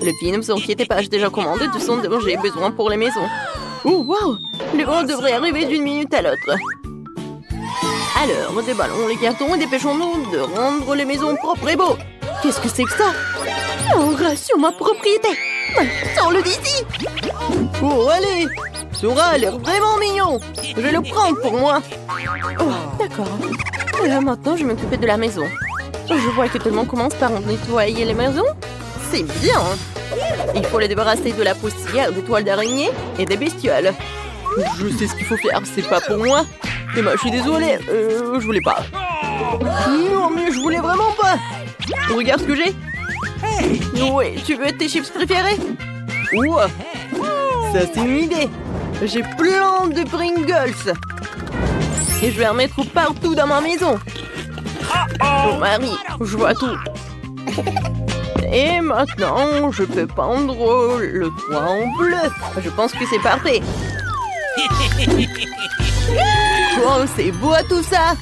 Les filles, ne vous inquiétez pas, j'ai déjà commandé tout ce dont j'ai besoin pour les maisons. Oh, wow! Les vents devraient arriver d'une minute à l'autre. Alors, déballons les cartons et dépêchons-nous de rendre les maisons propres et beaux. Qu'est-ce que c'est que ça? Un rat sur ma propriété! Sors-le d'ici! Oh, allez! Ce rat a l'air vraiment mignon! Je vais le prendre pour moi! Oh, d'accord. Maintenant, je vais m'occuper de la maison. Je vois que tout le monde commence par nettoyer les maisons. C'est bien! Il faut les débarrasser de la poussière, des toiles d'araignée et des bestioles. Je sais ce qu'il faut faire, c'est pas pour moi. Emma, je suis désolée, je voulais pas. Non, mais je voulais vraiment pas. Regarde ce que j'ai. Oui, tu veux tes chips préférés? Ouah, ça c'est une idée. J'ai plein de Pringles. Et je vais en mettre partout dans ma maison. Oh Marie, je vois tout. Et maintenant, je peux peindre le toit en bleu. Je pense que c'est parfait. Oh, c'est beau tout ça.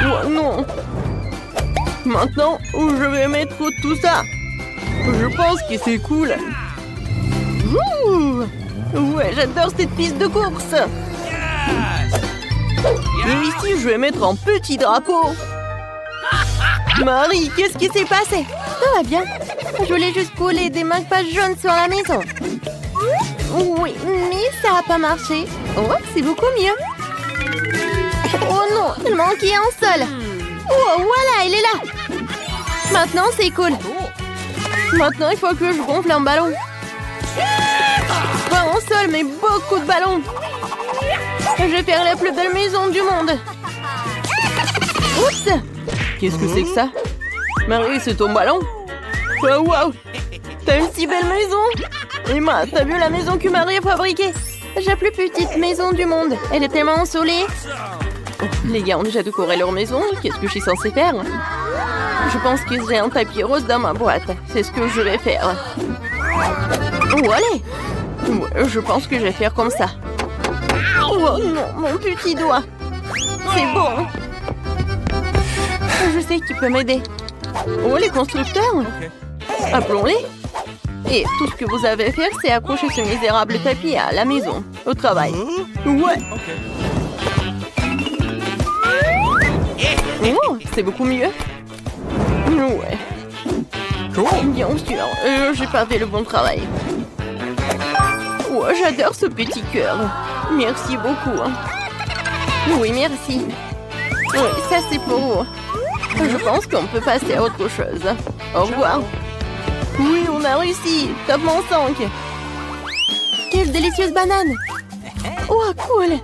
Oh non. Maintenant, je vais mettre tout ça. Je pense que c'est cool. Ouh. Ouais, j'adore cette piste de course. Et ici, je vais mettre un petit drapeau. Marie, qu'est-ce qui s'est passé? Ça va bien. Je voulais juste coller des marque-pages jaunes sur la maison. Oui, mais ça n'a pas marché. Oh, c'est beaucoup mieux. Oh non, il manquait un seul. Oh, voilà, il est là. Maintenant, c'est cool. Maintenant, il faut que je gonfle un ballon. Pas un seul, mais beaucoup de ballons. Je vais faire la plus belle maison du monde. Oups! Qu'est-ce que c'est que ça? Marie, c'est ton ballon? Oh, wow! T'as une si belle maison! Emma, t'as vu la maison que Marie a fabriquée? J'ai la plus petite maison du monde. Elle est tellement ensoleillée. Oh, les gars ont déjà décoré leur maison. Qu'est-ce que je suis censée faire? Je pense que j'ai un tapis rose dans ma boîte. C'est ce que je vais faire. Oh, allez! Ouais, je pense que je vais faire comme ça. Oh non, mon petit doigt. C'est bon. Je sais qui peut m'aider. Oh, les constructeurs. Appelons-les. Et tout ce que vous avez à faire, c'est accrocher ce misérable tapis à la maison, au travail. Ouais. Oh, c'est beaucoup mieux. Ouais. Bien sûr, j'ai pas fait le bon travail. Oh, j'adore ce petit cœur. Merci beaucoup. Oui, merci. Oui, ça c'est pour vous. Je pense qu'on peut passer à autre chose. Au revoir. Oui, on a réussi. Top mon 5. Quelle délicieuse banane. Oh, cool.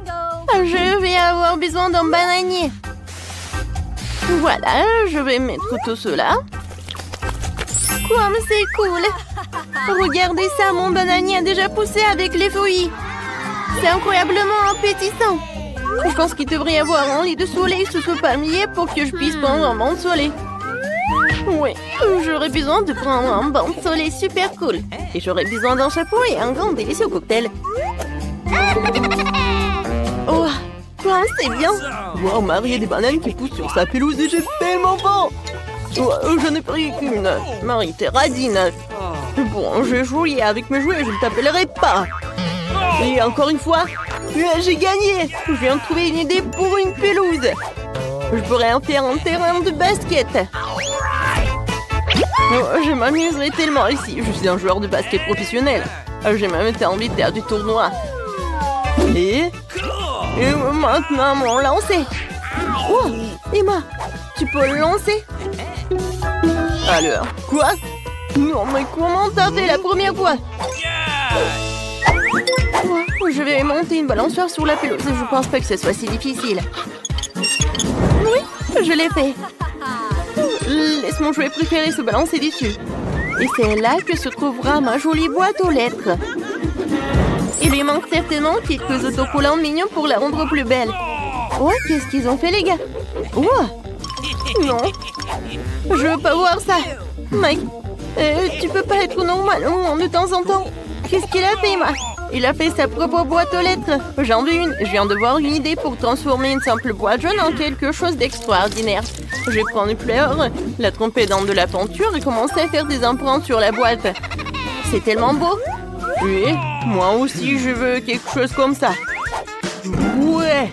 Je vais avoir besoin d'un bananier. Voilà, je vais mettre tout cela. Comme c'est cool. Regardez ça, mon bananier a déjà poussé avec les feuilles. C'est incroyablement appétissant. Je pense qu'il devrait y avoir un lit de soleil sous ce palmier pour que je puisse prendre un bain de soleil. Oui, j'aurais besoin de prendre un bain de soleil super cool. Et j'aurais besoin d'un chapeau et un grand délicieux cocktail. Oh, quoi, c'est bien. Wow, Marie a des bananes qui poussent sur sa pelouse et j'ai tellement faim. Oh, je n'ai pris qu'une. Marie, t'es radine. Bon, je vais jouer avec mes jouets, je ne t'appellerai pas. Et encore une fois, j'ai gagné. Je viens de trouver une idée pour une pelouse. Je pourrais en faire un terrain de basket. Oh, je m'amuserai tellement ici. Je suis un joueur de basket professionnel. J'ai même été invité à du tournoi. Et maintenant, mon lancer. Oh, Emma, tu peux le lancer? Alors, quoi? Non, mais comment t'as fait la première fois? Oh, je vais monter une balançoire sur la pelouse. Je pense pas que ce soit si difficile. Oui, je l'ai fait. Laisse mon jouet préféré se balancer dessus. Et c'est là que se trouvera ma jolie boîte aux lettres. Il lui manque certainement quelques autocollants mignons pour la rendre plus belle. Oh, qu'est-ce qu'ils ont fait, les gars? Oh, non. Je veux pas voir ça. Mike, tu peux pas être normal de temps en temps. Qu'est-ce qu'il a fait, Emma? Il a fait sa propre boîte aux lettres. J'en veux une. Je viens de voir une idée pour transformer une simple boîte jaune en quelque chose d'extraordinaire. Je vais prendre une fleur, la tremper dans de la peinture et commencer à faire des empreintes sur la boîte. C'est tellement beau. Oui, moi aussi je veux quelque chose comme ça. Ouais,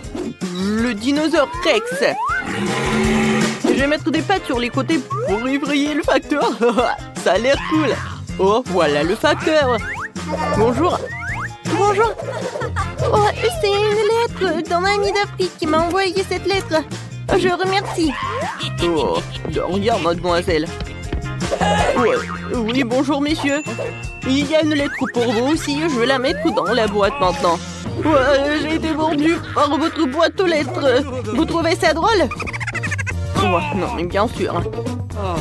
le dinosaure Rex. Je vais mettre des pattes sur les côtés pour effrayer le facteur. Ça a l'air cool. Oh, voilà le facteur. Bonjour. Bonjour. Oh, c'est une lettre d'un ami d'Afrique qui m'a envoyé cette lettre. Je remercie. Oh, de rien, mademoiselle. Ouais. Oui, bonjour, messieurs. Il y a une lettre pour vous aussi. Je vais la mettre dans la boîte maintenant. Ouais, j'ai été mordu par votre boîte aux lettres. Vous trouvez ça drôle? Ouais, non, mais bien sûr.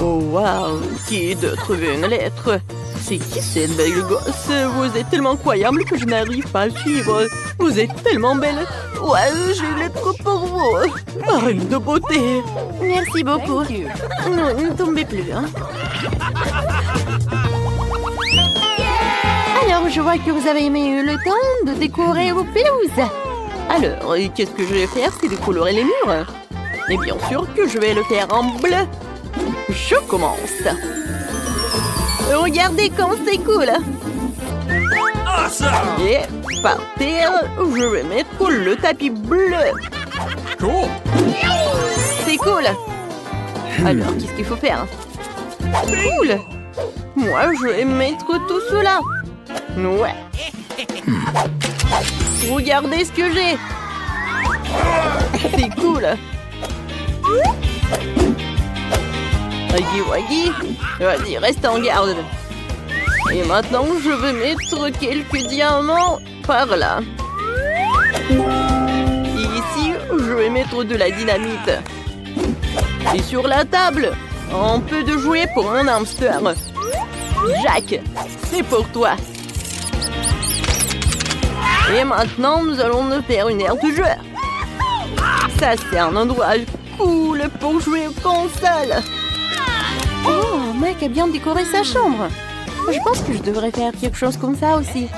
Oh, waouh. Qui d'autre veut une lettre? C'est qui cette belle gosse? Vous êtes tellement incroyable que je n'arrive pas à suivre. Vous êtes tellement belle. Ouais, j'ai une lettre pour vous. Reine de beauté. Merci beaucoup. Non, ne tombez plus, hein. Alors, je vois que vous avez eu le temps de décorer vos pelouses. Alors, qu'est-ce que je vais faire? C'est décolorer les murs. Et bien sûr que je vais le faire en bleu. Je commence. Regardez comme c'est cool. Et par terre, je vais mettre le tapis bleu. C'est cool. Alors, qu'est-ce qu'il faut faire? Cool. Moi, je vais mettre tout cela. Ouais. Regardez ce que j'ai. C'est cool. Waggy Waggy. Vas-y, reste en garde. Et maintenant, je vais mettre quelques diamants par là. Et ici, je vais mettre de la dynamite. Et sur la table, un peu de jouet pour mon hamster. Jack, c'est pour toi. Et maintenant, nous allons nous faire une aire de jeu. Ça, c'est un endroit cool pour jouer aux consoles. Oh, Mike a bien décoré sa chambre. Je pense que je devrais faire quelque chose comme ça aussi.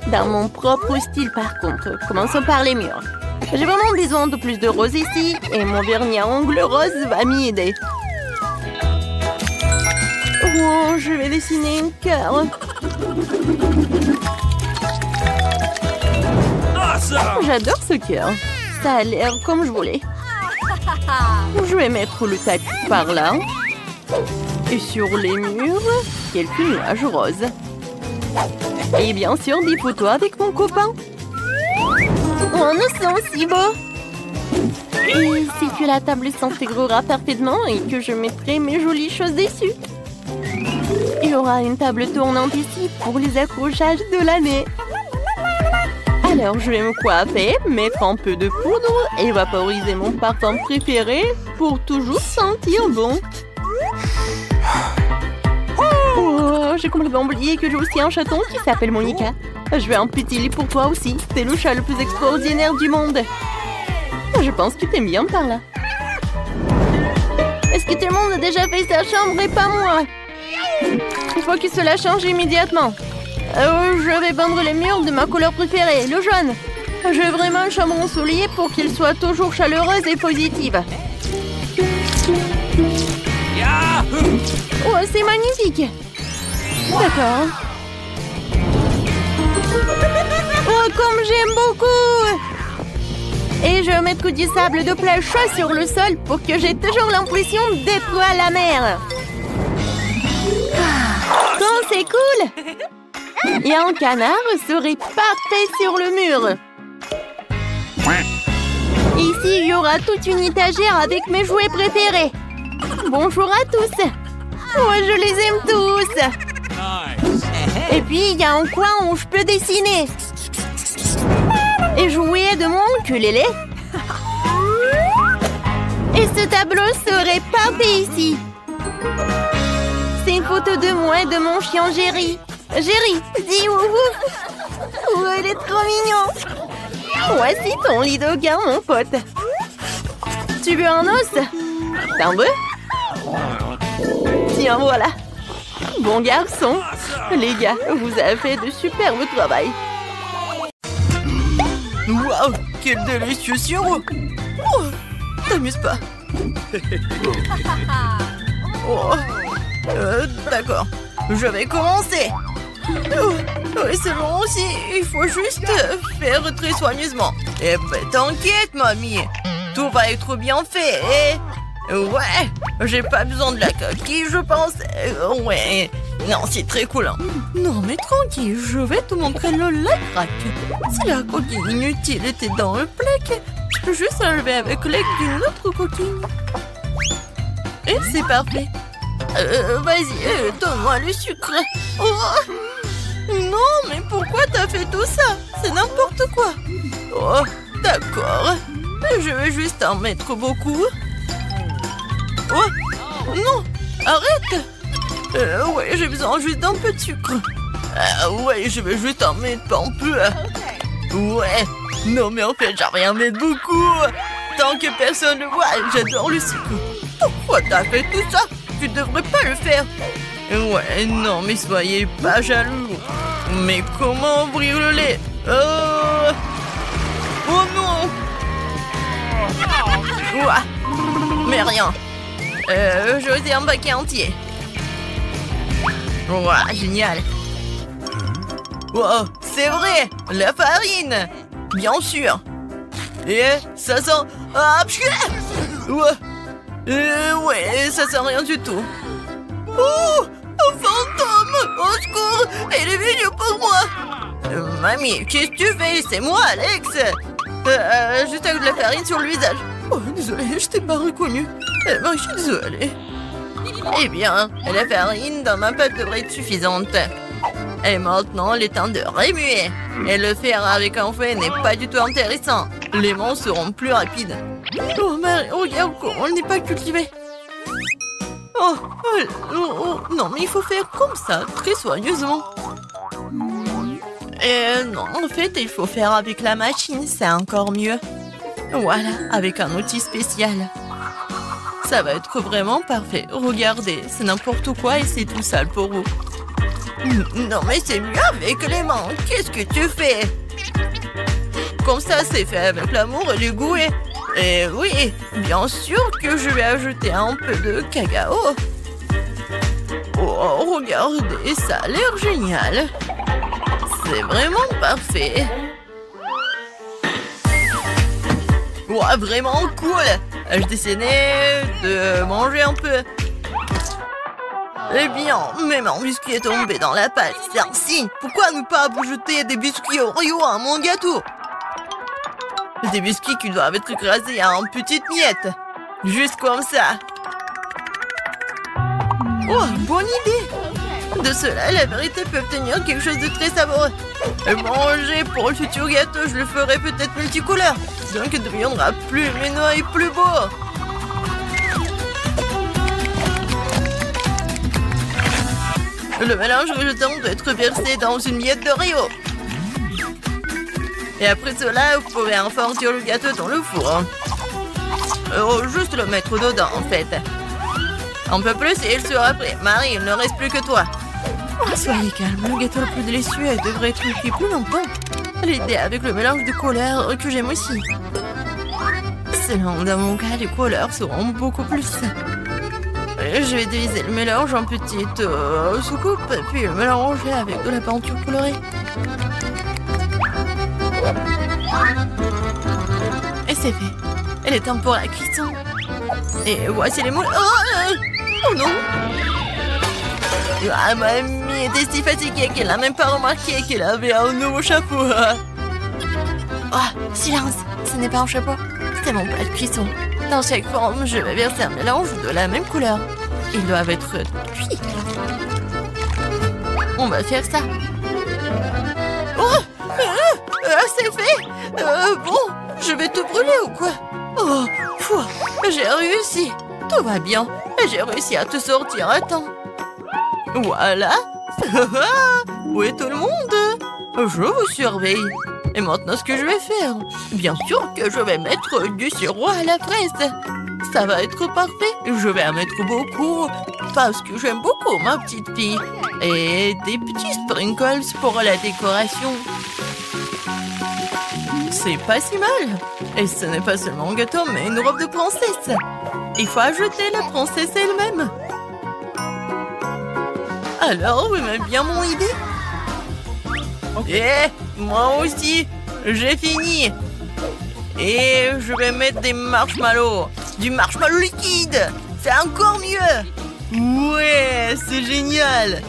Dans mon propre style, par contre. Commençons par les murs. J'ai vraiment besoin de plus de rose ici. Et mon vernis à ongles rose va m'y aider. Oh, je vais dessiner un cœur. J'adore ce cœur. Ça a l'air comme je voulais. Je vais mettre le tapis par là. Et sur les murs, quelques nuages roses. Et bien sûr, des photos avec mon copain. Oh, nous sommes si beaux. Et si que la table s'intégrera parfaitement et que je mettrai mes jolies choses dessus. Il y aura une table tournante ici pour les accrochages de l'année. Alors, je vais me coiffer, mettre un peu de poudre et vaporiser mon parfum préféré pour toujours sentir bon. Oh, j'ai complètement oublié que j'ai aussi un chaton qui s'appelle Monica. Je vais un petit lit pour toi aussi. C'est le chat le plus extraordinaire du monde. Je pense que tu t'aimes bien par là. Est-ce que tout le monde a déjà fait sa chambre et pas moi? Il faut que cela change immédiatement. Je vais peindre les murs de ma couleur préférée, le jaune. Je veux vraiment une chambre ensoleillée pour qu'elle soit toujours chaleureuse et positive. Oh, c'est magnifique. D'accord. Oh, comme j'aime beaucoup. Et je vais mettre du sable de plage chaud sur le sol pour que j'ai toujours l'impression d'être à la mer. Oh, c'est cool. Et un canard serait parfait sur le mur. Ici, il y aura toute une étagère avec mes jouets préférés. Bonjour à tous. Oh, je les aime tous. Et puis, il y a un coin où je peux dessiner. Et jouer de mon ukulélé. Et ce tableau serait parfait ici. C'est une photo de moi et de mon chien Jerry. Jerry, dis ouf ouf. Oh, il est trop mignon. Voici ton lit de gars, mon pote. Tu veux un os? T'en veux? Tiens, voilà. Bon garçon. Les gars, vous avez fait de superbes travail. Waouh, quel délicieux sirop. Oh, t'amuses pas. Oh, d'accord, je vais commencer. Oh, oui, c'est long aussi. Il faut juste faire très soigneusement. Eh ben, t'inquiète, mamie. Tout va être bien fait. Ouais, j'ai pas besoin de la coquille, je pense. Ouais, non, c'est très cool. Hein. Non, mais tranquille, je vais te montrer le lave-rack. Si la coquille inutile était dans le plaque, je peux juste enlever avec l'aide d'une autre coquille. Et c'est parfait. Vas-y, donne-moi le sucre. Oh, non, mais pourquoi t'as fait tout ça? C'est n'importe quoi. Oh, d'accord. Je vais juste en mettre beaucoup. Oh, non, arrête. Ouais, j'ai besoin juste d'un peu de sucre. Ouais, je vais juste en mettre un peu. Ouais, non mais en fait, j'en vais en mettre beaucoup. Tant que personne ne voit, j'adore le sucre. Pourquoi t'as fait tout ça? Tu devrais pas le faire. Ouais, non, mais soyez pas jaloux. Mais comment ouvrir le lait? Oh non. Ouah. Mais rien. Je faisais un paquet entier. Ouah, génial. Wow, c'est vrai, la farine. Bien sûr. Et ça sent... Ah, ouais, ça sent rien du tout. Oh, un fantôme! Au secours! Il est venu pour moi! Mamie, qu'est-ce que tu fais? C'est moi, Alex! Juste avec de la farine sur le visage. Oh, désolé, je t'ai pas reconnu. Je suis désolée. Eh bien, la farine dans ma pâte devrait être suffisante. Et maintenant, il est temps de remuer. Et le faire avec un fouet n'est pas du tout intéressant. Les mains seront plus rapides. Oh, mais regarde comment on n'est pas cultivé. Oh, non, mais il faut faire comme ça, très soigneusement. Non, en fait, il faut faire avec la machine, c'est encore mieux. Voilà, avec un outil spécial. Ça va être vraiment parfait. Regardez, c'est n'importe quoi et c'est tout sale pour vous. Non, mais c'est mieux avec les mains. Qu'est-ce que tu fais? Comme ça, c'est fait avec l'amour et le goût. Et oui, bien sûr que je vais ajouter un peu de cacao. Oh, regardez, ça a l'air génial. C'est vraiment parfait. Ouais, vraiment cool. Je dessinais de manger un peu. Eh bien, même un biscuit est tombé dans la pâte. C'est un signe. Pourquoi ne pas jeter des biscuits Oreo à mon gâteau? Des biscuits qui doivent être écrasés en petites miettes. Juste comme ça. Oh, bonne idée. De cela, la vérité peut obtenir quelque chose de très savoureux. Et manger pour le futur gâteau, je le ferai peut-être multicouleur. Donc il deviendra plus lumineux et plus beau. Le mélange résultant doit être versé dans une miette d'Oreo. Et après cela, vous pouvez enfourner le gâteau dans le four. Juste le mettre dedans, en fait. Un peu plus et il sera prêt. Marie, il ne reste plus que toi. Oh, soyez calme, le gâteau le plus délicieux devrait être cuit plus longtemps. L'idée avec le mélange de couleurs que j'aime aussi. Selon dans mon cas, les couleurs seront beaucoup plus. Je vais diviser le mélange en petites soucoupes, puis le mélanger avec de la peinture colorée. Et c'est fait. Elle est temps pour la cuisson. Et voici les moules. Oh non! Ah, mamie était si fatiguée qu'elle n'a même pas remarqué qu'elle avait un nouveau chapeau. Oh, silence! Ce n'est pas un chapeau, c'est mon plat de cuisson. Dans chaque forme, je vais verser un mélange de la même couleur. Ils doivent être cuits. On va faire ça. Oh! C'est fait! Bon, je vais te brûler ou quoi? Oh, pfff, j'ai réussi. Tout va bien. J'ai réussi à te sortir à temps. Voilà. Où est tout le monde? Je vous surveille. Et maintenant, ce que je vais faire? Bien sûr que je vais mettre du sirop à la fraise. Ça va être parfait. Je vais en mettre beaucoup parce que j'aime beaucoup ma petite fille. Et des petits sprinkles pour la décoration. C'est pas si mal. Et ce n'est pas seulement un gâteau, mais une robe de princesse. Il faut ajouter la princesse elle-même. Alors, vous aimez bien mon idée? Eh, moi aussi, j'ai fini. Et je vais mettre des marshmallows. Du marshmallow liquide. C'est encore mieux. Ouais, c'est génial.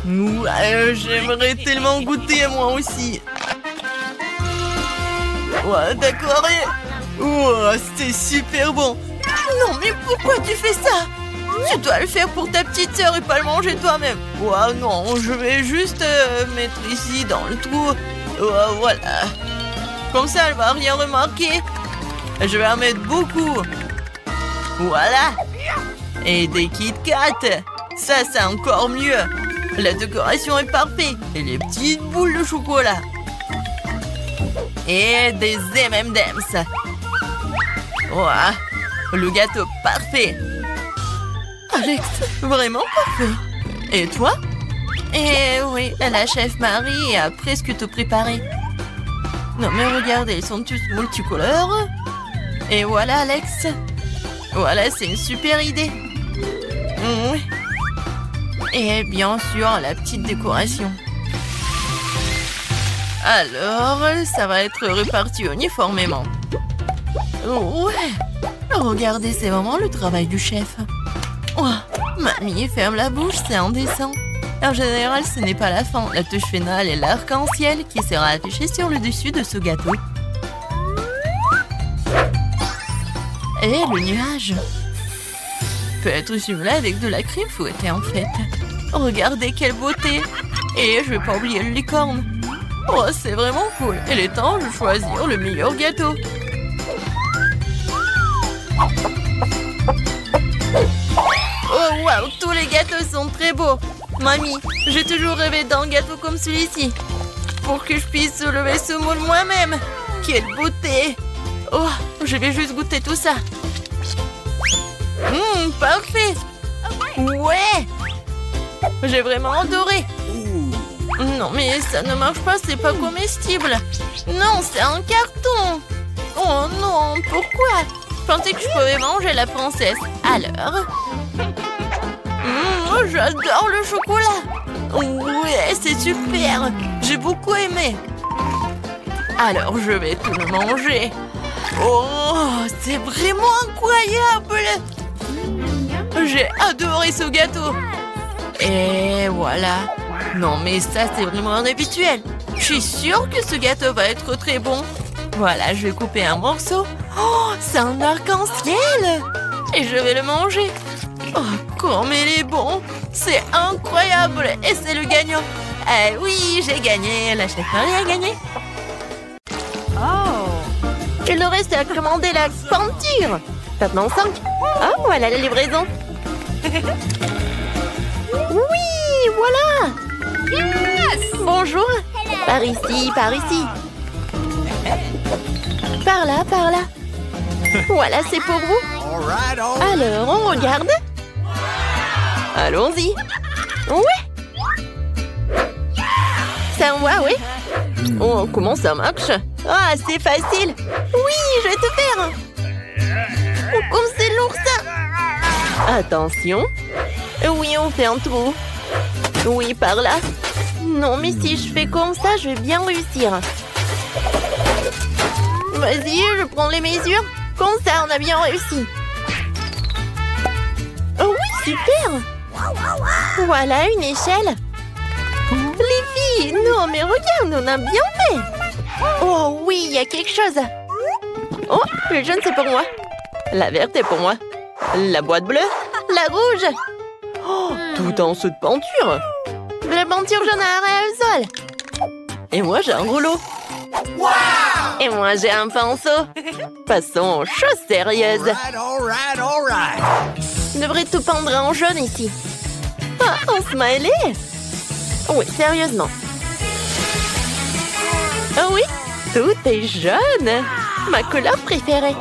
Ouais, j'aimerais tellement goûter moi aussi. Ouais, d'accord. Ouais, c'est super bon. Non, mais pourquoi tu fais ça? Tu dois le faire pour ta petite sœur et pas le manger toi-même. Ouais, non, je vais juste mettre ici dans le trou. Ouais, voilà. Comme ça, elle va rien remarquer. Je vais en mettre beaucoup. Voilà. Et des Kit Kat. Ça, c'est encore mieux. La décoration est parfaite. Et les petites boules de chocolat. Et des M&M's. Ouah, le gâteau parfait. Alex, vraiment parfait. Et toi? Eh oui, la chef Marie a presque tout préparé. Non mais regardez, ils sont tous multicolores. Et voilà Alex. Voilà, c'est une super idée. Oui. Et bien sûr, la petite décoration. Alors, ça va être réparti uniformément. Ouais. Regardez, c'est vraiment le travail du chef. Oh, mamie, ferme la bouche, c'est indécent. En général, ce n'est pas la fin. La touche finale est l'arc-en-ciel qui sera affiché sur le dessus de ce gâteau. Et le nuage peut être simulé avec de la crème fouettée en fait. Regardez quelle beauté. Et je vais pas oublier le licorne. Oh, c'est vraiment cool. Il est temps de choisir le meilleur gâteau. Oh waouh, tous les gâteaux sont très beaux. Mamie, j'ai toujours rêvé d'un gâteau comme celui-ci. Pour que je puisse lever ce moule moi-même. Quelle beauté. Oh, je vais juste goûter tout ça. Parfait. Ouais. J'ai vraiment adoré. Non, mais ça ne marche pas, c'est pas comestible. Non, c'est un carton. Oh non, pourquoi? Je pensais que je pouvais manger la princesse. Alors? J'adore le chocolat. Ouais, c'est super. J'ai beaucoup aimé. Alors, je vais tout le manger. Oh, c'est vraiment incroyable. J'ai adoré ce gâteau. Et voilà. Non, mais ça, c'est vraiment inhabituel. Je suis sûre que ce gâteau va être très bon. Voilà, je vais couper un morceau. Oh, c'est un arc-en-ciel. Et je vais le manger. Oh, comme il est bon. C'est incroyable. Et c'est le gagnant. Eh oui, j'ai gagné. La chef Marie a gagné. Oh. Il nous reste à commander la peinture. Maintenant 5. Oh, voilà la livraison. Oui, voilà. Yes! Bonjour. Hello. Par ici, par ici. Par là, par là. Voilà, c'est pour vous. Alors, on regarde. Allons-y. Ouais. Ça va, oui. Oh, comment ça marche? Ah, c'est facile. Oui, je vais te faire. Oh, comme c'est lourd, ça. Attention. Oui, on fait un trou. Oui, par là. Non, mais si je fais comme ça, je vais bien réussir. Vas-y, je prends les mesures. Comme ça, on a bien réussi. Oh oui, super. Voilà, une échelle. Les filles, non, mais regarde, on a bien fait. Oh oui, il y a quelque chose. Oh, le jaune, c'est pour moi. La verte est pour moi. La boîte bleue. La rouge. Oh, tout en saut de peinture. De la peinture jaune à aérosol. Et moi, j'ai un rouleau. Wow! Et moi, j'ai un pinceau. Passons aux choses sérieuses. Je devrais tout peindre en jaune ici. Ah, un smiley. Oui, sérieusement. Oh oui, tout est jaune. Ma couleur préférée.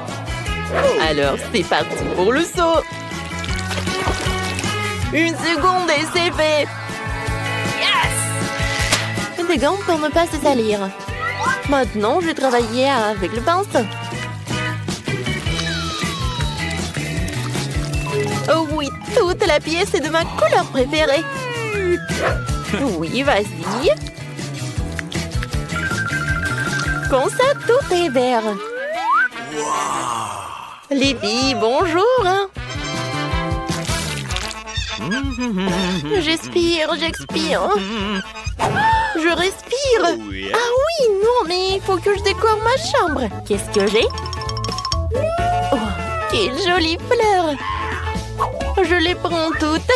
Alors, c'est parti pour le saut. Une seconde et c'est fait. Yes! des gants pour ne pas se salir. Maintenant, je vais travailler avec le pinceau. Oh oui, toute la pièce est de ma couleur préférée. Oui, vas-y. Comme ça, tout est vert. Les filles, bonjour. J'expire. Je respire. Ah oui, non, mais il faut que je décore ma chambre. Qu'est-ce que j'ai? Oh, quelle jolie fleur. Je les prends toutes.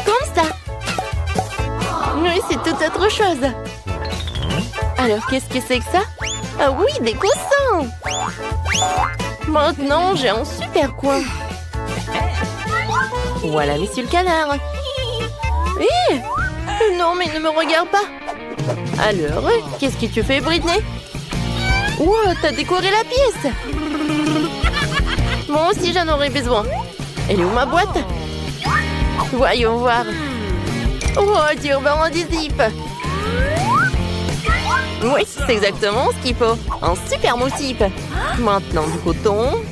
Comme ça. Oui, c'est tout autre chose. Alors, qu'est-ce que c'est que ça? Ah oui, des coussins. Maintenant, j'ai un super coin. Voilà, monsieur le canard. Hé! Non, mais ne me regarde pas. Alors, qu'est-ce que tu fais, Britney? Wow, t'as décoré la pièce. Moi aussi, j'en aurais besoin. Elle est où ma boîte? Voyons voir. Oh, du ruban adhésif. Oui, c'est exactement ce qu'il faut. Un super motif. Maintenant, du coton.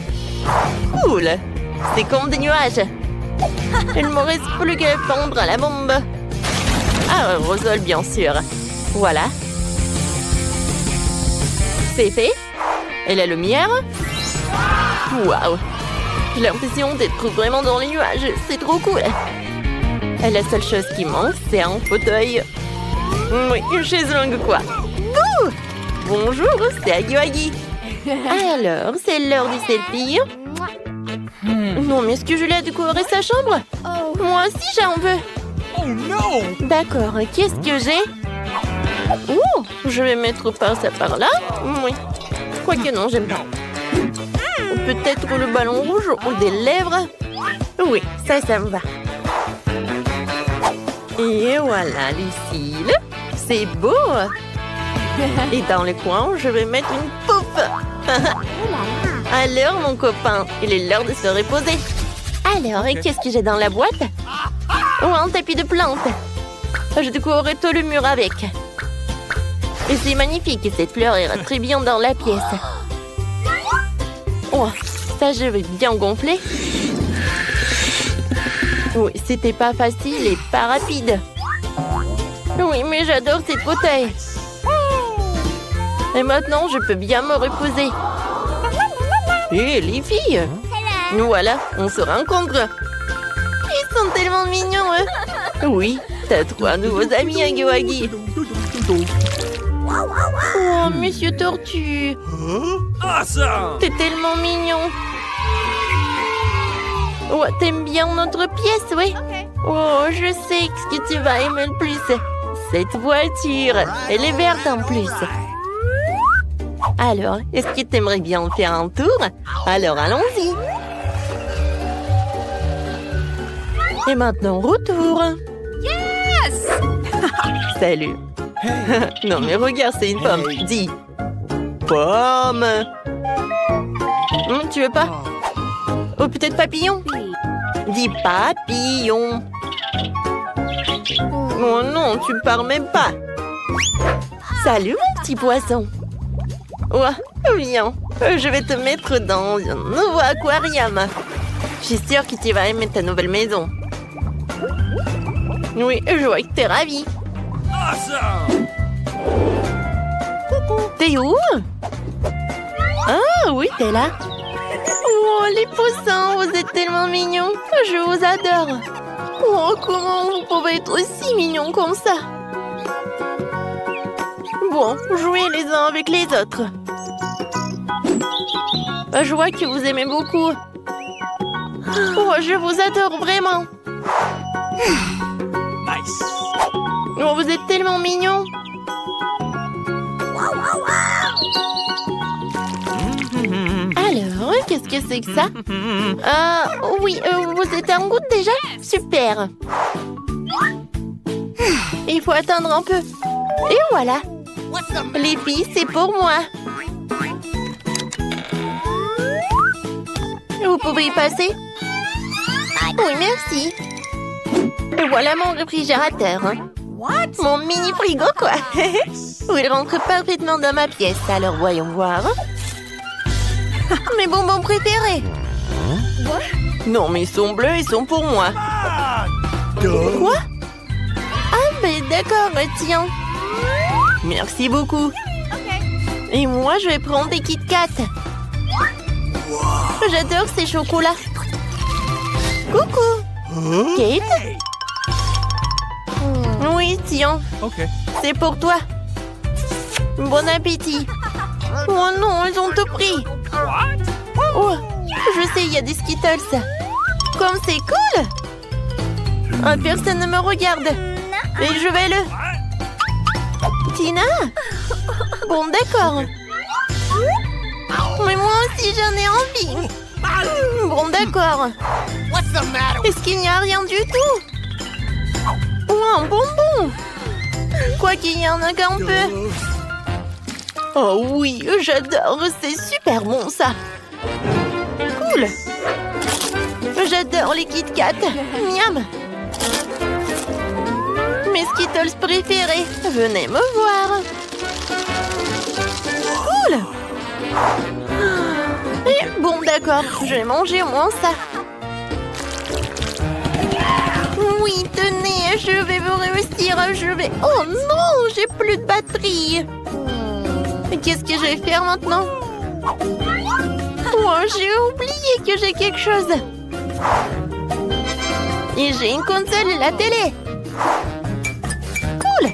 Cool. C'est comme des nuages. Il ne me reste plus qu'à pendre à la bombe. Ah, Rosol, bien sûr. Voilà. C'est fait. Et la lumière. Waouh. J'ai l'impression d'être vraiment dans les nuages. C'est trop cool. Et la seule chose qui manque, c'est un fauteuil. Oui, une chaise longue quoi. Bouh! Bonjour, c'est Agui. Alors, c'est l'heure du selfie. Non, mais est-ce que je l'ai décoré sa chambre? Moi aussi, j'en veux. Oh non! D'accord, qu'est-ce que j'ai? Oh, je vais mettre par ça par là. Oui. Quoique non, j'aime pas. Peut-être le ballon rouge ou des lèvres. Oui, ça me va. Et voilà, Lucille. C'est beau. Et dans le coin, je vais mettre une pouffe. Alors, mon copain, il est l'heure de se reposer. Alors, et qu'est-ce que j'ai dans la boîte? Oh, un tapis de plantes. Je décorerai tout le mur avec. Et c'est magnifique, cette fleur ira très bien dans la pièce. Oh, ça, je vais bien gonfler. Oui, c'était pas facile et pas rapide. Oui, mais j'adore cette fauteuil. Et maintenant, je peux bien me reposer. Hé, les filles! Nous voilà, on se rencontre. Ils sont tellement mignons, eux. Oui, t'as 3 nouveaux amis, Agui. Oh, Monsieur Tortue. T'es tellement mignon. Oh, t'aimes bien notre pièce, oui? Oh, je sais ce que tu vas aimer le plus. Cette voiture, elle est verte en plus. Alors, est-ce que t'aimerais bien faire un tour? Alors, allons-y. Et maintenant, retour. Yes! Salut. Non, mais regarde, c'est une pomme. Dis. Pomme. Tu veux pas? Oh, peut-être papillon? Dis papillon. Oh non, tu parles même pas. Salut, mon petit poisson. Oh, viens. Je vais te mettre dans un nouveau aquarium. Je suis sûre que tu vas aimer ta nouvelle maison. Oui, je vois que t'es ravie. T'es où? Ah oui, t'es là. Oh, les poussins, vous êtes tellement mignons. Je vous adore. Oh, comment vous pouvez être aussi mignons comme ça? Bon, jouez les uns avec les autres. Je vois que vous aimez beaucoup. Oh, je vous adore vraiment. Nice. Oh, vous êtes tellement mignons. Alors, qu'est-ce que c'est que ça? Oui, vous êtes en route déjà? Super. Il faut attendre un peu. Et voilà. Les filles, c'est pour moi. Vous pouvez y passer? Oui, merci. Et voilà mon réfrigérateur. Mon mini frigo, quoi. Il rentre parfaitement dans ma pièce, alors voyons voir. Mes bonbons préférés. Non, mais ils sont bleus, ils sont pour moi. Quoi? Ah, ben d'accord, tiens. Merci beaucoup. Et moi, je vais prendre des Kit Kat. J'adore ces chocolats. Coucou. Kate? Oui, tiens. C'est pour toi. Bon appétit. Oh non, ils ont tout pris. Oh, je sais, il y a des Skittles. Comme c'est cool. Oh, personne ne me regarde. Et je vais le... Tina? Bon, d'accord. Mais moi aussi, j'en ai envie. Bon, d'accord. Est-ce qu'il n'y a rien du tout? Oh, un bonbon. Quoi qu'il y en a qu'un peu. Oh oui, j'adore. C'est super bon, ça. Cool. J'adore les Kit Kat. Miam. Mes Skittles préférés. Venez me voir. Cool. Et bon, d'accord. Je vais manger au moins ça. Oui, tenez, je vais vous réussir. Oh non, j'ai plus de batterie. Qu'est-ce que je vais faire maintenant? Oh, j'ai oublié que j'ai quelque chose. Et j'ai une console et la télé. Cool.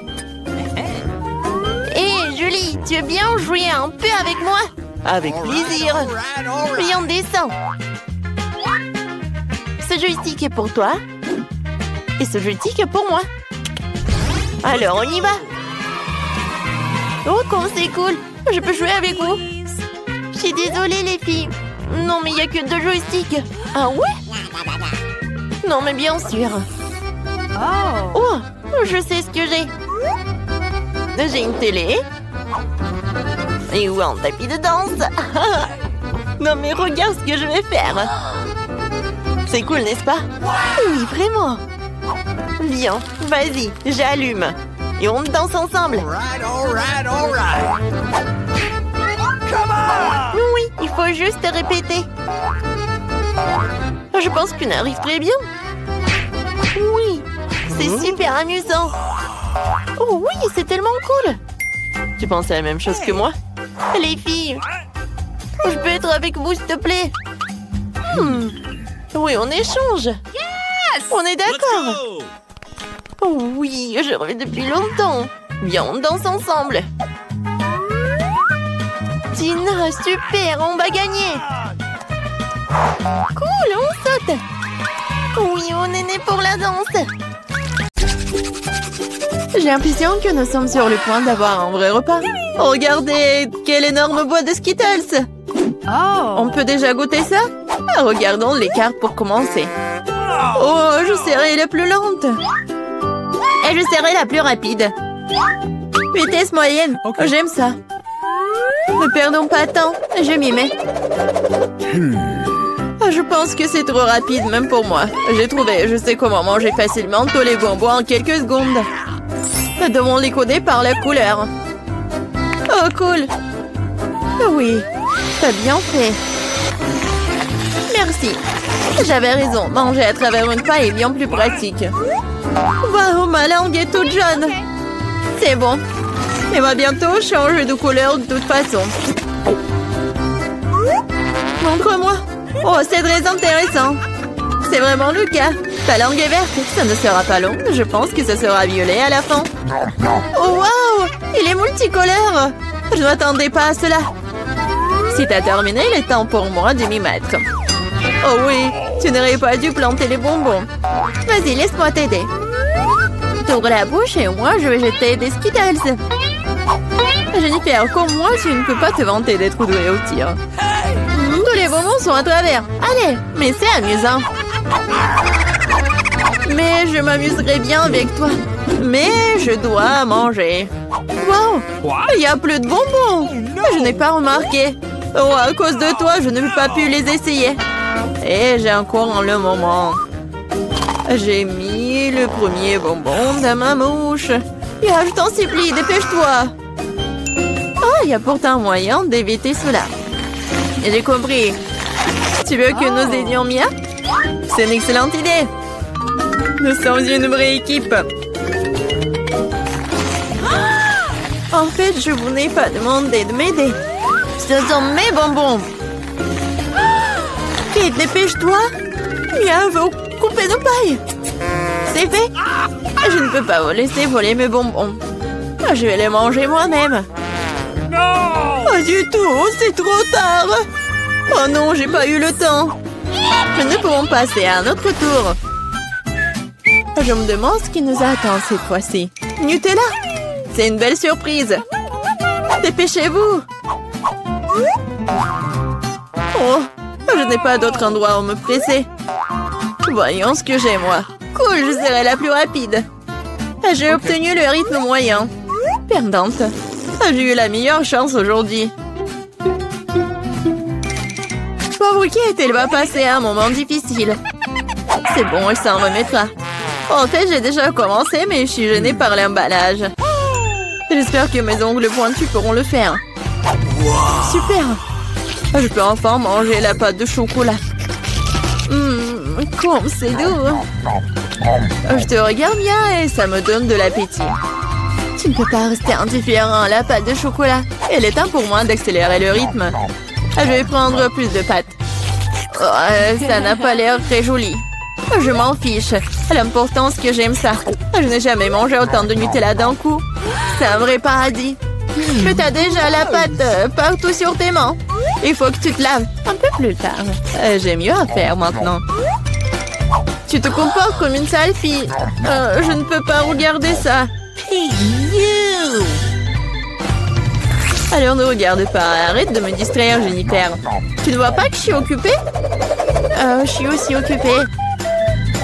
Hé, Julie, tu veux bien jouer un peu avec moi? Avec plaisir. Viens, descends. Ce joystick est pour toi. Et ce joystick est pour moi. Alors, on y va. Oh, comme c'est cool. Je peux jouer avec vous. Je suis désolée, les filles. Non, mais il n'y a que 2 joysticks. Ah ouais? Non, mais bien sûr. Oh, je sais ce que j'ai. J'ai une télé. Et où un tapis de danse. Non, mais regarde ce que je vais faire. C'est cool, n'est-ce pas? Oui, vraiment. Bien, vas-y, j'allume. Et on danse ensemble. Oui, il faut juste répéter. Je pense qu'on arrive très bien. Oui, c'est super amusant. Oh oui, c'est tellement cool. Tu penses à la même chose que moi? Les filles, je peux être avec vous, s'il te plaît? Oui, on échange. On est d'accord. Oh oui, je rêve depuis longtemps. Viens, on danse ensemble. Tina, super, on va gagner. Cool, on saute. Oui, on est né pour la danse. J'ai l'impression que nous sommes sur le point d'avoir un vrai repas. Regardez, quelle énorme boîte de Skittles. On peut déjà goûter ça? Regardons les cartes pour commencer. Oh, je serai la plus lente. Et je serai la plus rapide. Vitesse moyenne. J'aime ça. Ne perdons pas de temps. Je m'y mets. Je pense que c'est trop rapide, même pour moi. J'ai trouvé. Je sais comment manger facilement tous les bonbons en quelques secondes. Devons les coder par la couleur. Oh, cool. Oui, t'as bien fait. Merci. J'avais raison. Manger à travers une paille est bien plus pratique. Waouh, ma langue est toute jaune. C'est bon. Elle va bientôt changer de couleur de toute façon. Montre-moi. Oh, c'est très intéressant. C'est vraiment le cas. Ta langue est verte. Ça ne sera pas long. Je pense que ça sera violet à la fin. Oh, waouh! Il est multicolore. Je ne m'attendais pas à cela. Si t'as terminé, il est temps pour moi de m'y mettre. Oh oui, tu n'aurais pas dû planter les bonbons. Vas-y, laisse-moi t'aider. T'ouvres la bouche et moi, je vais jeter des Skittles. Jennifer, comme moi, tu ne peux pas te vanter d'être douée au tir. Tous les bonbons sont à travers. Allez, mais c'est amusant. Mais je m'amuserai bien avec toi. Mais je dois manger. Wow, il n'y a plus de bonbons. Je n'ai pas remarqué. Oh, à cause de toi, je n'ai pas pu les essayer. Et j'ai encore le moment. J'ai mis le premier bonbon dans ma mouche. Je t'en supplie, dépêche-toi. Oh, il y a pourtant moyen d'éviter cela. J'ai compris. Tu veux que nous aidions Mia? C'est une excellente idée. Nous sommes une vraie équipe. En fait, je vous n'ai pas demandé de m'aider. Ce sont mes bonbons. Kate, dépêche-toi. Mia veut couper nos pailles. C'est fait. Je ne peux pas vous laisser voler mes bonbons. Je vais les manger moi-même. Pas du tout, c'est trop tard. Oh non, j'ai pas eu le temps. Mais nous pouvons passer à un autre tour. Je me demande ce qui nous attend cette fois-ci. Nutella, c'est une belle surprise. Dépêchez-vous. Oh, je n'ai pas d'autre endroit où me presser. Voyons ce que j'ai, moi. Cool, je serai la plus rapide. J'ai obtenu le rythme moyen. Perdante. J'ai eu la meilleure chance aujourd'hui. Pauvre Kate, elle va passer un moment difficile. C'est bon, elle s'en remettra. En fait, j'ai déjà commencé, mais je suis gênée par l'emballage. J'espère que mes ongles pointus pourront le faire. Super. Je peux enfin manger la pâte de chocolat. Comme c'est doux. Je te regarde bien et ça me donne de l'appétit. Tu ne peux pas rester indifférent à la pâte de chocolat. Il est temps pour moi d'accélérer le rythme. Je vais prendre plus de pâtes. Oh, ça n'a pas l'air très joli. Je m'en fiche. L'important c'est que j'aime ça. Je n'ai jamais mangé autant de Nutella d'un coup. C'est un vrai paradis. Mais t'as déjà la pâte partout sur tes mains. Il faut que tu te laves un peu plus tard. J'ai mieux à faire maintenant. Tu te comportes comme une sale fille. Je ne peux pas regarder ça. Alors ne regarde pas. Arrête de me distraire, Jennifer. Tu ne vois pas que je suis occupée? Je suis aussi occupée.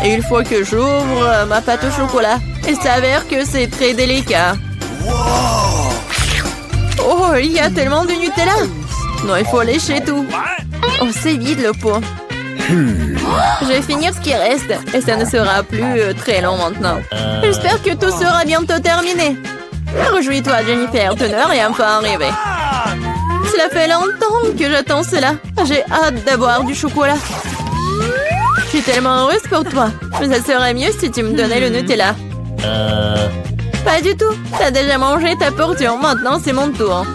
Et une fois que j'ouvre ma pâte au chocolat, il s'avère que c'est très délicat. Oh, il y a tellement de Nutella. Non, il faut lécher tout. Oh, c'est vide le pot. Je vais finir ce qui reste. Et ça ne sera plus très long maintenant. J'espère que tout sera bientôt terminé. Réjouis-toi, Jennifer, tu n'as rien enfin arrivé. Cela fait longtemps que j'attends cela. J'ai hâte d'avoir du chocolat. Je suis tellement heureuse pour toi. Mais ça serait mieux si tu me donnais le Nutella. Pas du tout. T'as déjà mangé ta portion. Maintenant, c'est mon tour.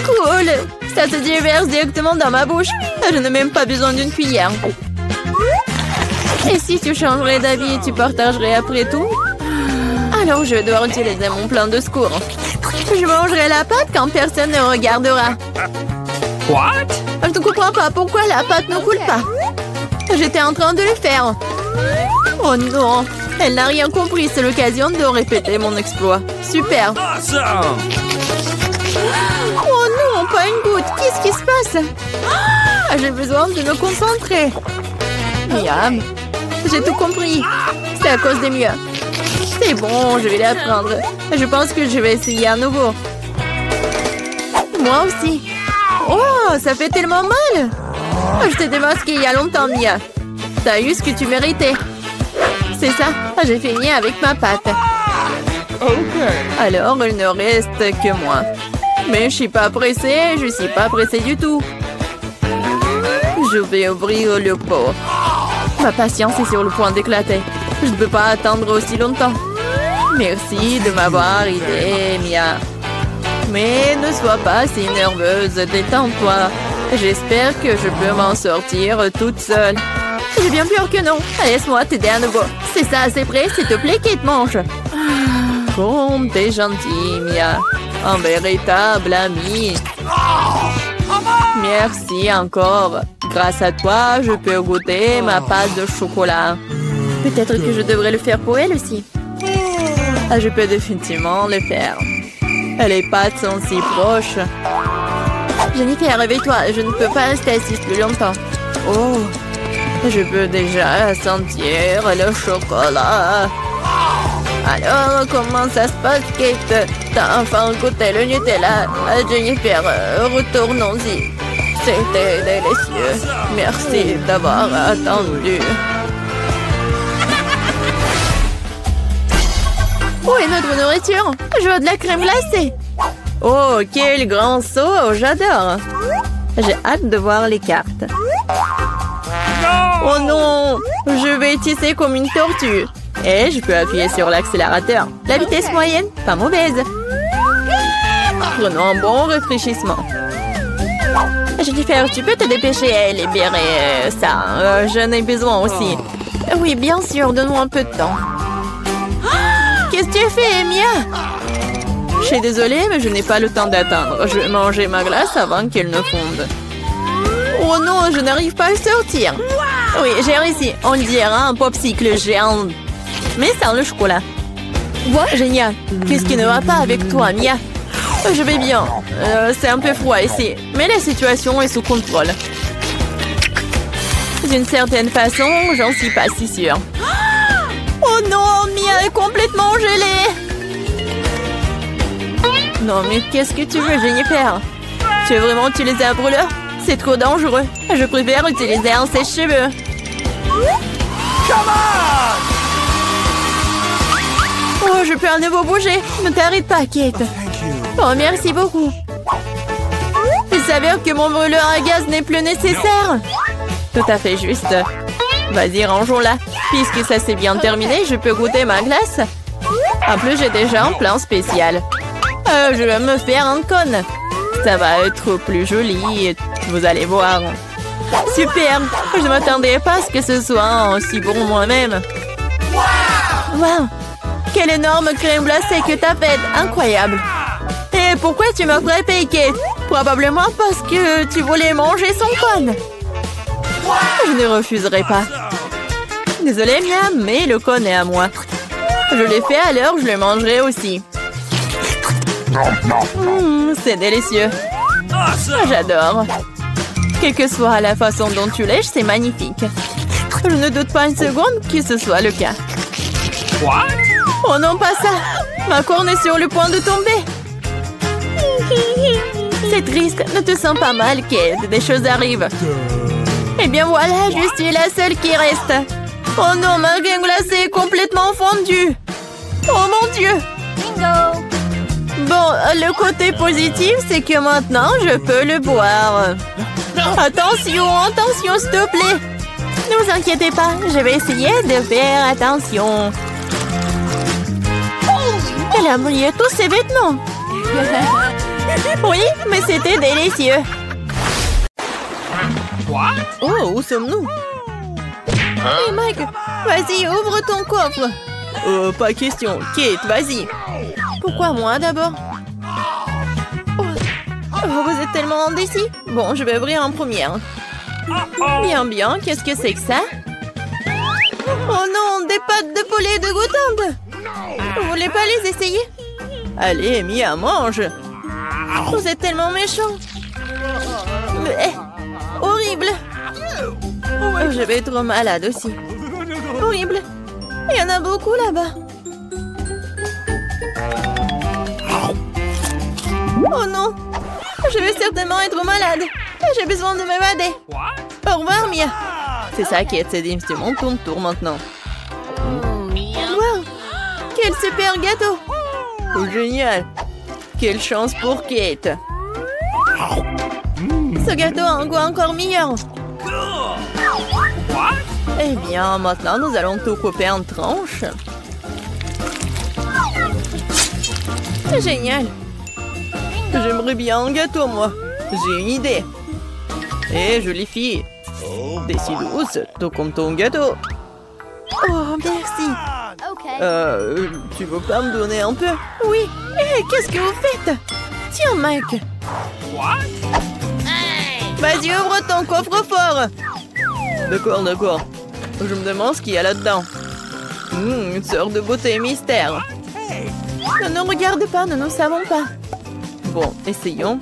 Cool. Ça se déverse directement dans ma bouche. Je n'ai même pas besoin d'une cuillère. Et si tu changerais d'avis et tu partagerais après tout? Alors, je vais devoir utiliser mon plan de secours. Je mangerai la pâte quand personne ne regardera. What? Je ne comprends pas pourquoi la pâte ne coule pas. J'étais en train de le faire. Oh non, elle n'a rien compris. C'est l'occasion de répéter mon exploit. Super. Awesome! Oh non, pas une goutte. Qu'est-ce qui se passe? J'ai besoin de me concentrer. Miam. J'ai tout compris. C'est à cause des miens. C'est bon, je vais l'apprendre. Je pense que je vais essayer à nouveau. Moi aussi. Oh, ça fait tellement mal. Je t'ai démasqué il y a longtemps, Mia. T'as eu ce que tu méritais. C'est ça, j'ai fini avec ma pâte. Alors, il ne reste que moi. Mais je suis pas pressée, je suis pas pressée du tout. Je vais ouvrir le pot. Ma patience est sur le point d'éclater. Je ne peux pas attendre aussi longtemps. Merci de m'avoir aidé, Mia. Mais ne sois pas si nerveuse, détends-toi. J'espère que je peux m'en sortir toute seule. J'ai bien peur que non. Laisse-moi t'aider à nouveau. C'est ça, c'est prêt, s'il te plaît, Kate, mange. Comme t'es gentille, Mia. Un véritable ami. Merci encore. Grâce à toi, je peux goûter ma pâte de chocolat. Peut-être que je devrais le faire pour elle aussi. Je peux définitivement le faire. Les pâtes sont si proches. Jennifer, réveille-toi. Je ne peux pas rester assise plus longtemps. Oh, je peux déjà sentir le chocolat. Alors, comment ça se passe, Kate? T'as enfin goûté le Nutella. Jennifer, retournons-y. C'était délicieux. Merci d'avoir attendu. Où est notre nourriture? Je veux de la crème glacée. Oh, quel grand saut! J'adore. J'ai hâte de voir les cartes. Oh non! Je vais tisser comme une tortue. Et je peux appuyer sur l'accélérateur. La vitesse moyenne, pas mauvaise. Prenons un bon rafraîchissement. Jennifer, tu peux te dépêcher à libérer ça. J'en ai besoin aussi. Oui, bien sûr, donne-moi un peu de temps. Qu'est-ce que tu fais, Mia? Je suis désolée, mais je n'ai pas le temps d'attendre. Je vais manger ma glace avant qu'elle ne fonde. Oh non, je n'arrive pas à sortir. Oui, j'ai réussi. On dirait un popsicle géant. Mais sans le chocolat. Génial. Qu'est-ce qui ne va pas avec toi, Mia? Je vais bien. C'est un peu froid ici. Mais la situation est sous contrôle. D'une certaine façon, j'en suis pas si sûre. Oh non, Mia est complètement gelée. Non, mais qu'est-ce que tu veux, Jennifer? Tu veux vraiment utiliser un brûleur? C'est trop dangereux. Je préfère utiliser un sèche-cheveux. Oh, je peux à nouveau bouger. Ne t'arrête pas, Kate. Oh, merci beaucoup. Il s'avère que mon brûleur à gaz n'est plus nécessaire. Tout à fait juste. Vas-y, rangeons-la. Puisque ça s'est bien terminé, je peux goûter ma glace. En plus, j'ai déjà un plan spécial. Je vais me faire un cône. Ça va être plus joli. Vous allez voir. Super. Je ne m'attendais pas à ce que ce soit aussi bon moi-même. Wow. Quelle énorme crème glacée que t'as faite. Incroyable. Et pourquoi tu m'as frappé, Kate? Probablement parce que tu voulais manger son cône. Je ne refuserai pas. Désolée, Mia, mais le cône est à moi. Je l'ai fait alors, je le mangerai aussi. C'est délicieux. J'adore. Quelle que soit la façon dont tu lèches, c'est magnifique. Je ne doute pas une seconde que ce soit le cas. Oh non, pas ça. Ma corne est sur le point de tomber. C'est triste. Ne te sens pas mal, Kate. Des choses arrivent. Eh bien voilà, je suis la seule qui reste. Oh non, ma crème glacée est complètement fondue. Oh mon Dieu. Bingo! Bon, le côté positif, c'est que maintenant, je peux le boire. Attention, attention, s'il te plaît. Ne vous inquiétez pas, je vais essayer de faire attention. Elle a brillé tous ses vêtements. Oui, mais c'était délicieux. Oh, où sommes-nous? Hey Mike, vas-y, ouvre ton coffre. Pas question. Kate, vas-y. Pourquoi moi d'abord? Oh, vous êtes tellement indécis. Bon, je vais ouvrir en première. Bien, bien, qu'est-ce que c'est que ça? Oh non, des pâtes de poulet dégoûtantes. Vous voulez pas les essayer? Allez, Mia, mange. Vous êtes tellement méchant. Mais, horrible. Je vais être malade aussi. Horrible. Il y en a beaucoup là-bas. Oh non. Je vais certainement être malade. J'ai besoin de m'évader. Au revoir, Mia. C'est ça qui est c'est mon tour maintenant. Wow. Quel super gâteau. Oh, génial. Quelle chance pour Kate. Ce gâteau a un goût encore meilleur. Eh bien, maintenant, nous allons tout couper en tranches. C'est génial. J'aimerais bien un gâteau, moi. J'ai une idée. Eh, jolie fille. T'es si douce, tout comme ton gâteau. Oh, merci. Okay. Tu veux pas me donner un peu? Oui. Eh, qu'est-ce que vous faites? Tiens, Mike. Vas-y, ouvre ton coffre-fort. D'accord, d'accord. Je me demande ce qu'il y a là-dedans. Une sorte de beauté mystère. Ne nous regarde pas, nous ne savons pas. Bon, essayons.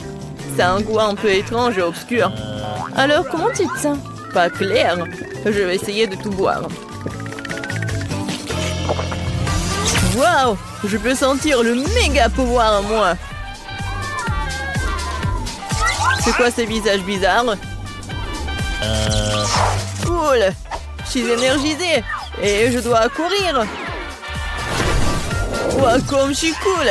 Ça a un goût un peu étrange et obscur. Alors, comment tu te sens? Pas clair. Je vais essayer de tout boire. Waouh! Je peux sentir le méga pouvoir en moi. C'est quoi ces visages bizarres? Cool! Je suis énergisée et je dois courir. Ouah, comme je suis cool.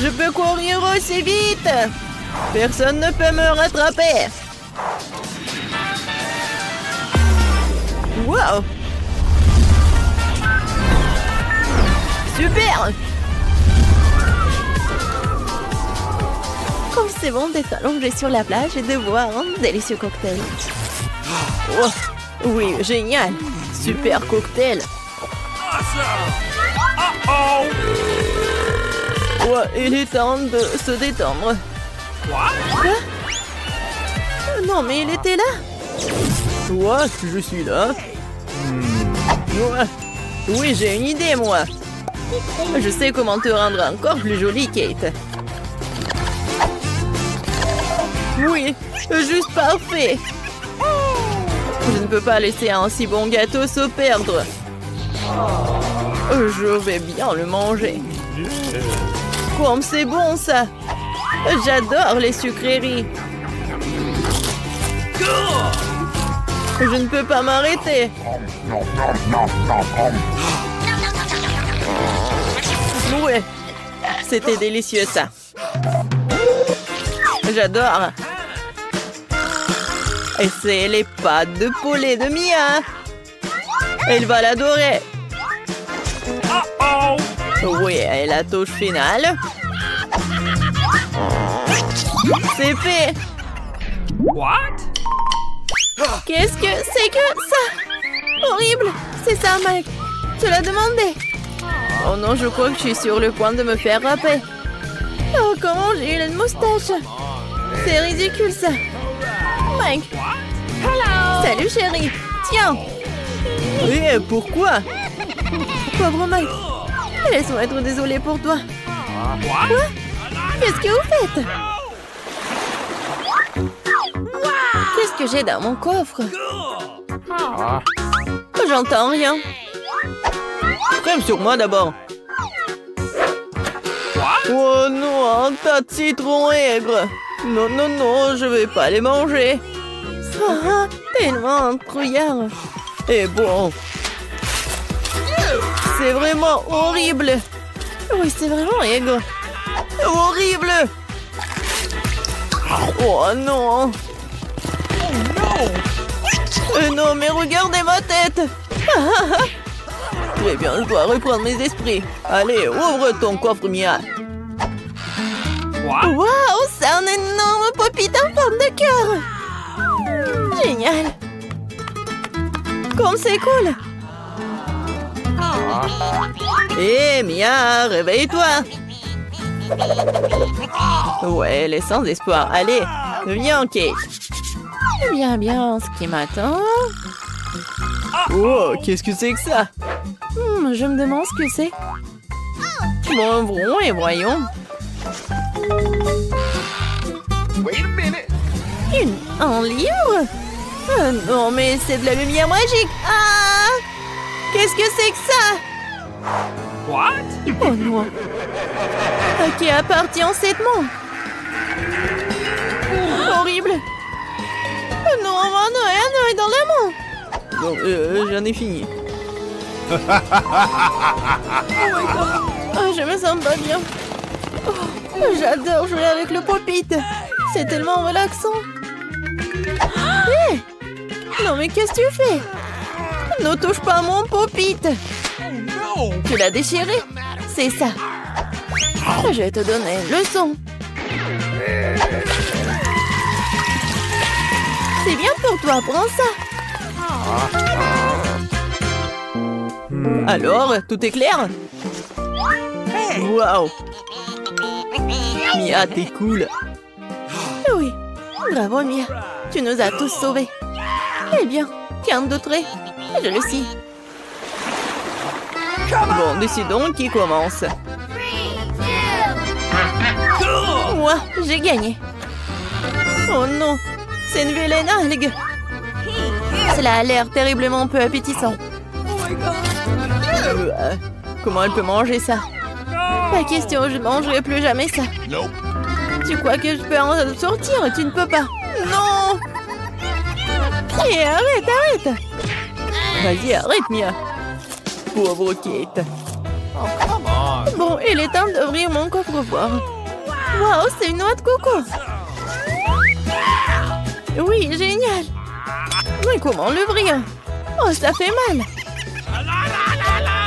Je peux courir aussi vite. Personne ne peut me rattraper. Wow. Super. Comme c'est bon d'être allongé sur la plage et de boire un délicieux cocktail. Oh, oui, génial. Super cocktail. Ouais, il est temps de se détendre. Quoi? Non, mais il était là. Ouais, je suis là. Ouais. Oui, j'ai une idée, moi. Je sais comment te rendre encore plus jolie, Kate. Oui, juste parfait. Je ne peux pas laisser un si bon gâteau se perdre. Je vais bien le manger. Comme c'est bon, ça. J'adore les sucreries. Je ne peux pas m'arrêter. Ouais, c'était délicieux, ça. J'adore. Et c'est les pâtes de poulet de Mia. Elle va l'adorer. Oui, et la touche finale. C'est fait. What? Qu'est-ce que c'est que ça? Horrible. C'est ça, Mike. Tu l'as demandé. Oh non, je crois que je suis sur le point de me faire râper. Oh, comment j'ai eu une moustache? C'est ridicule, ça. Mike. Salut, chérie. Tiens. Et pourquoi? Pauvre Mike. Laisse-moi être désolée pour toi. Quoi? Qu'est-ce que vous faites? Qu'est-ce que j'ai dans mon coffre? J'entends rien. Crème sur moi d'abord. Oh non, un tas de citrons aigres. Non, non, non, je vais pas les manger. Ah, tellement un trouillard. Et bon, c'est vraiment horrible. Oui, c'est vraiment aigre. Horrible. Oh non. Non, mais regardez ma tête. Très bien, je dois reprendre mes esprits. Allez, ouvre ton coffre, Mia. Waouh, c'est un énorme pop-it en forme de cœur. Génial. Comme c'est cool. Hé, Mia, réveille-toi. Ouais, elle est sans espoir. Allez, viens, Kate. Bien, bien, ce qui m'attend. Oh, qu'est-ce que c'est que ça? Je me demande ce que c'est. Bon, bon, et voyons. Un livre? Non, mais c'est de la lumière magique. Ah! Qu'est-ce que c'est que ça? What? Oh non. À qui appartient cette main? Horrible. Non, Noël est dans la main. Bon, j'en ai fini. Oh my God. Oh, je me sens pas bien. Oh, j'adore jouer avec le pop-it. C'est tellement relaxant. Hey! Non, mais qu'est-ce que tu fais? Ne touche pas mon pop-it. Tu l'as déchiré? C'est ça. Je vais te donner une leçon. C'est bien pour toi, prends ça. Alors, tout est clair? Waouh! Mia, t'es cool. Oui, bravo Mia. Tu nous as tous sauvés. Eh bien, tiens d'autres. Je le sais. Bon, décidons qui commence. Moi, j'ai gagné. Oh non, c'est une vilaine algue. Cela a l'air terriblement peu appétissant. Comment elle peut manger ça? Pas question, je ne mangerai plus jamais ça. Tu crois que je peux en sortir? Tu ne peux pas. Non! Et arrête! Vas-y, arrête, Mia. Pauvre Kate. Bon, il est temps d'ouvrir mon coffre-fort. Wow, c'est une noix de coco. Oui, génial. Mais comment l'ouvrir? Oh, ça fait mal.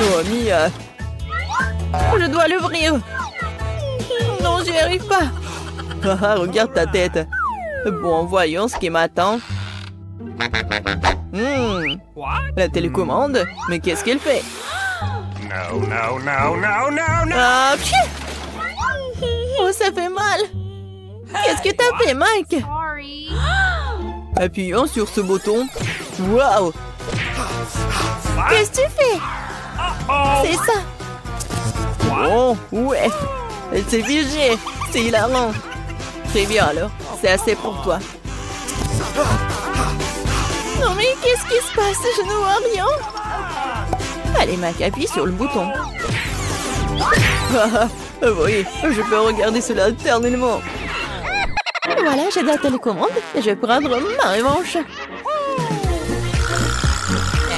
Oh, Mia. Je dois l'ouvrir. Non, j'y arrive pas. Ah, regarde ta tête. Bon, voyons ce qui m'attend. La télécommande? Mais qu'est-ce qu'elle fait? No, no, no, no, no, no. Ah, pfiou! Oh, ça fait mal. Qu'est-ce que t'as fait, Mike? Sorry. Appuyons sur ce bouton. Waouh! Qu'est-ce que tu fais? C'est ça. Oh, ouais. Elle s'est figée. C'est hilarant. Très bien alors. C'est assez pour toi. Non mais qu'est-ce qui se passe? Je ne vois rien. Allez, Mac, appuie sur le bouton. Oui, je peux regarder cela éternellement. Voilà, j'ai la télécommande et je vais prendre ma revanche.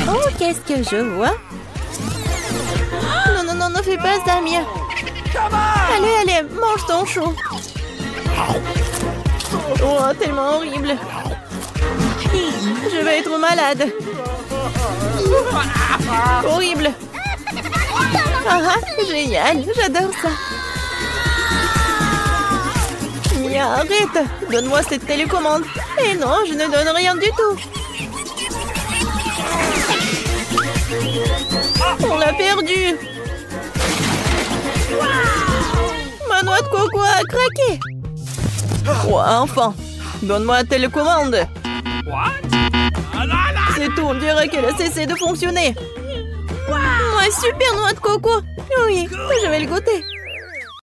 Oh, qu'est-ce que je vois? Non, non, non, ne fais pas ça, Mia. Allez, allez, mange ton chou. Oh, tellement horrible. Je vais être malade. Horrible. Ah, génial, j'adore ça. Mia, arrête. Donne-moi cette télécommande. Et non, je ne donne rien du tout. On l'a perdu. Ma noix de coco a craqué. Oh, enfin, donne-moi la télécommande. What? C'est tout, on dirait qu'elle a cessé de fonctionner. Ouais, super noix de coco. Oui, je vais le goûter.